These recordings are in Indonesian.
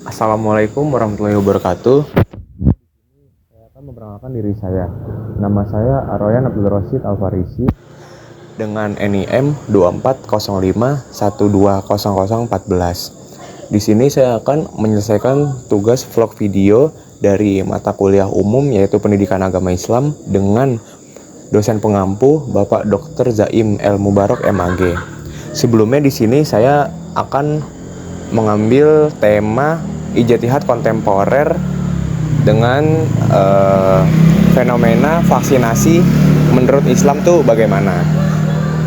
Assalamualaikum warahmatullahi wabarakatuh. Saya akan memperkenalkan diri saya. Nama saya Aroyan Abdul Rosyid Alfarisi dengan NIM 2405120014. Di sini saya akan menyelesaikan tugas vlog video dari mata kuliah umum yaitu Pendidikan Agama Islam dengan dosen pengampu Bapak Dr. Zaim El Mubarok MAG. Sebelumnya di sini saya akan mengambil tema ijtihad kontemporer dengan fenomena vaksinasi menurut Islam tuh bagaimana.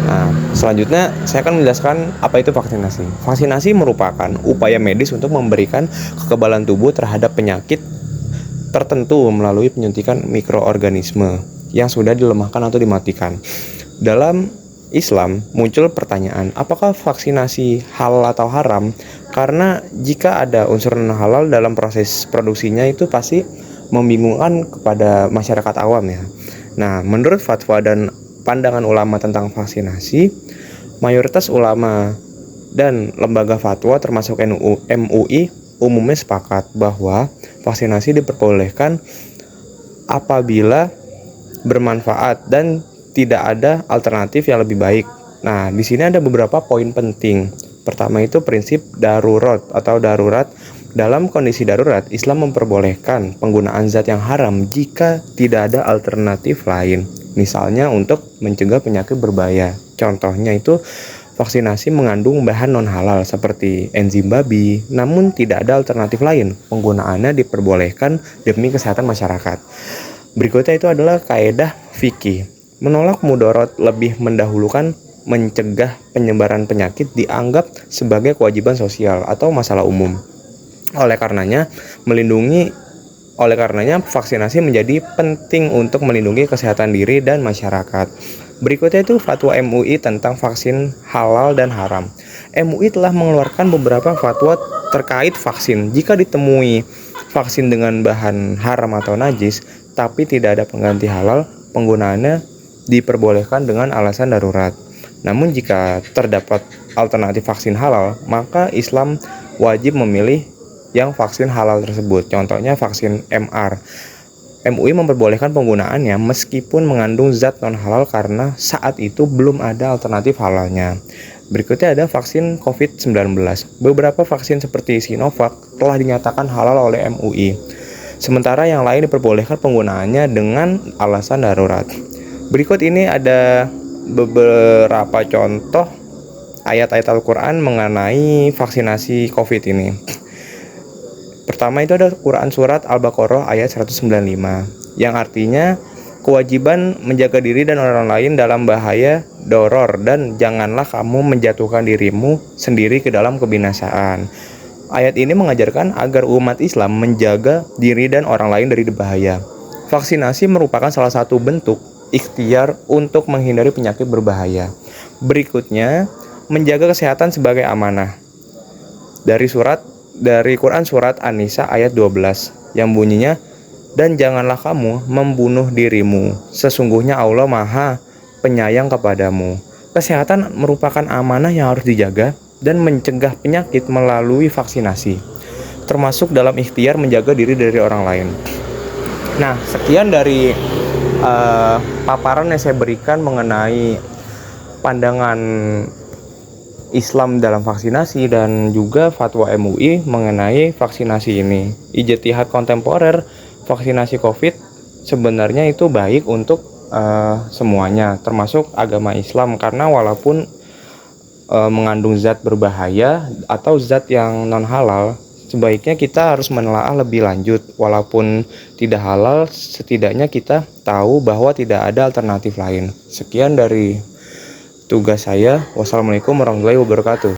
Nah, selanjutnya saya akan menjelaskan apa itu vaksinasi. Vaksinasi merupakan upaya medis untuk memberikan kekebalan tubuh terhadap penyakit tertentu melalui penyuntikan mikroorganisme yang sudah dilemahkan atau dimatikan. Dalam Islam muncul pertanyaan, apakah vaksinasi halal atau haram? Karena jika ada unsur non-halal dalam proses produksinya itu pasti membingungkan kepada masyarakat awam ya. Nah, menurut fatwa dan pandangan ulama tentang vaksinasi, mayoritas ulama dan lembaga fatwa termasuk MUI umumnya sepakat bahwa vaksinasi diperbolehkan apabila bermanfaat dan tidak ada alternatif yang lebih baik. Nah, di sini ada beberapa poin penting. Pertama itu prinsip darurat atau darurat. Dalam kondisi darurat, Islam memperbolehkan penggunaan zat yang haram jika tidak ada alternatif lain. Misalnya untuk mencegah penyakit berbahaya. Contohnya itu vaksinasi mengandung bahan non-halal seperti enzim babi, namun tidak ada alternatif lain. Penggunaannya diperbolehkan demi kesehatan masyarakat. Berikutnya itu adalah kaedah fikih. Menolak mudarat lebih mendahulukan mencegah penyebaran penyakit dianggap sebagai kewajiban sosial atau masalah umum. Oleh karenanya, vaksinasi menjadi penting untuk melindungi kesehatan diri dan masyarakat. Berikutnya itu fatwa MUI tentang vaksin halal dan haram. MUI telah mengeluarkan beberapa fatwa terkait vaksin. Jika ditemui vaksin dengan bahan haram atau najis, tapi tidak ada pengganti halal, penggunaannya diperbolehkan dengan alasan darurat. Namun jika terdapat alternatif vaksin halal, maka Islam wajib memilih yang vaksin halal tersebut. Contohnya vaksin MR. MUI memperbolehkan penggunaannya meskipun mengandung zat non-halal karena saat itu belum ada alternatif halalnya. Berikutnya ada vaksin COVID-19. Beberapa vaksin seperti Sinovac telah dinyatakan halal oleh MUI. Sementara yang lain diperbolehkan penggunaannya dengan alasan darurat. Berikut ini ada beberapa contoh ayat-ayat Al-Quran mengenai vaksinasi COVID ini. Pertama itu ada Quran Surat Al-Baqarah ayat 195 yang artinya kewajiban menjaga diri dan orang lain dalam bahaya doror dan janganlah kamu menjatuhkan dirimu sendiri ke dalam kebinasaan. Ayat ini mengajarkan agar umat Islam menjaga diri dan orang lain dari bahaya. Vaksinasi merupakan salah satu bentuk ikhtiar untuk menghindari penyakit berbahaya. Berikutnya, menjaga kesehatan sebagai amanah. Dari Quran surat An-Nisa ayat 12 yang bunyinya, dan janganlah kamu membunuh dirimu, sesungguhnya Allah Maha Penyayang kepadamu. Kesehatan merupakan amanah yang harus dijaga dan mencegah penyakit melalui vaksinasi, termasuk dalam ikhtiar menjaga diri dari orang lain. Nah, sekian dari paparan yang saya berikan mengenai pandangan Islam dalam vaksinasi dan juga fatwa MUI mengenai vaksinasi ini. Ijtihad kontemporer vaksinasi COVID sebenarnya itu baik untuk semuanya, termasuk agama Islam, karena walaupun mengandung zat berbahaya atau zat yang non halal, sebaiknya kita harus menelaah lebih lanjut. Walaupun tidak halal, setidaknya kita tahu bahwa tidak ada alternatif lain. Sekian dari tugas saya. Wassalamualaikum warahmatullahi wabarakatuh.